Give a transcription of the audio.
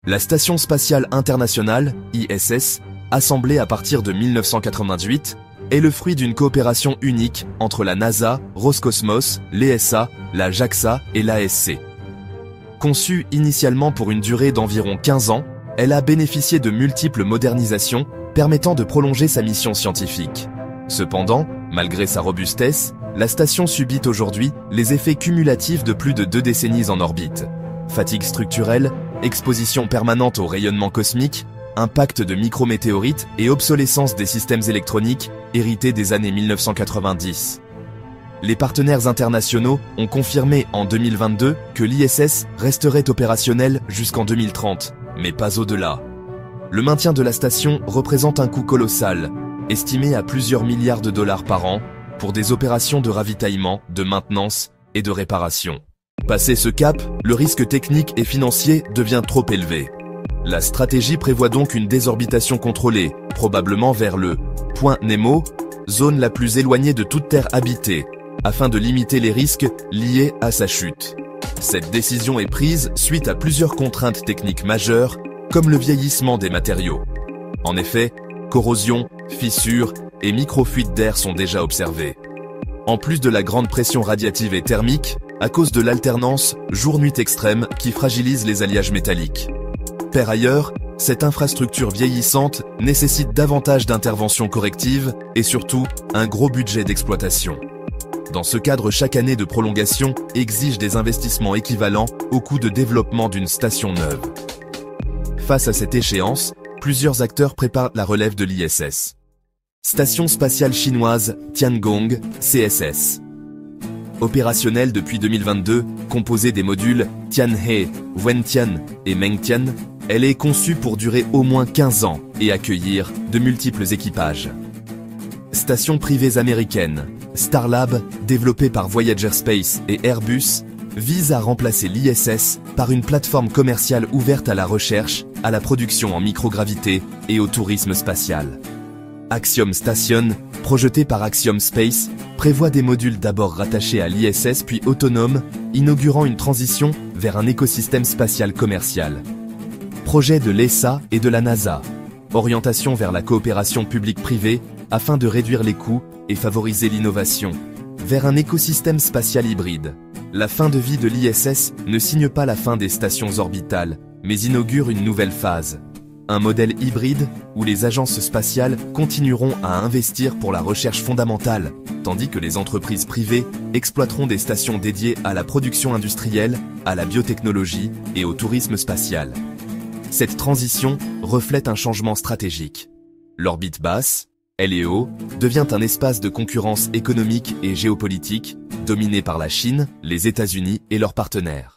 La Station spatiale internationale, ISS, assemblée à partir de 1998, est le fruit d'une coopération unique entre la NASA, Roscosmos, l'ESA, la JAXA et l'ASC. Conçue initialement pour une durée d'environ 15 ans, elle a bénéficié de multiples modernisations permettant de prolonger sa mission scientifique. Cependant, malgré sa robustesse, la station subit aujourd'hui les effets cumulatifs de plus de 2 décennies en orbite. Fatigue structurelle, exposition permanente au rayonnement cosmique, impact de micrométéorites et obsolescence des systèmes électroniques hérités des années 1990. Les partenaires internationaux ont confirmé en 2022 que l'ISS resterait opérationnelle jusqu'en 2030, mais pas au-delà. Le maintien de la station représente un coût colossal, estimé à plusieurs milliards de dollars par an, pour des opérations de ravitaillement, de maintenance et de réparation. Passé ce cap, le risque technique et financier devient trop élevé. La stratégie prévoit donc une désorbitation contrôlée, probablement vers le point Nemo, zone la plus éloignée de toute terre habitée, afin de limiter les risques liés à sa chute. Cette décision est prise suite à plusieurs contraintes techniques majeures, comme le vieillissement des matériaux. En effet, corrosion, fissures et microfuites d'air sont déjà observées. En plus de la grande pression radiative et thermique, à cause de l'alternance jour-nuit extrême qui fragilise les alliages métalliques. Par ailleurs, cette infrastructure vieillissante nécessite davantage d'interventions correctives et surtout un gros budget d'exploitation. Dans ce cadre, chaque année de prolongation exige des investissements équivalents au coût de développement d'une station neuve. Face à cette échéance, plusieurs acteurs préparent la relève de l'ISS. Station spatiale chinoise Tiangong, CSS. Opérationnelle depuis 2022, composée des modules Tianhe, Wentian et Mengtian, elle est conçue pour durer au moins 15 ans et accueillir de multiples équipages. Station privée américaine, Starlab, développée par Voyager Space et Airbus, vise à remplacer l'ISS par une plateforme commerciale ouverte à la recherche, à la production en microgravité et au tourisme spatial. Axiom Station, projeté par Axiom Space, prévoit des modules d'abord rattachés à l'ISS puis autonomes, inaugurant une transition vers un écosystème spatial commercial. Projet de l'ESA et de la NASA. Orientation vers la coopération publique-privée afin de réduire les coûts et favoriser l'innovation. Vers un écosystème spatial hybride. La fin de vie de l'ISS ne signe pas la fin des stations orbitales, mais inaugure une nouvelle phase. Un modèle hybride où les agences spatiales continueront à investir pour la recherche fondamentale, tandis que les entreprises privées exploiteront des stations dédiées à la production industrielle, à la biotechnologie et au tourisme spatial. Cette transition reflète un changement stratégique. L'orbite basse, LEO, devient un espace de concurrence économique et géopolitique, dominé par la Chine, les États-Unis et leurs partenaires.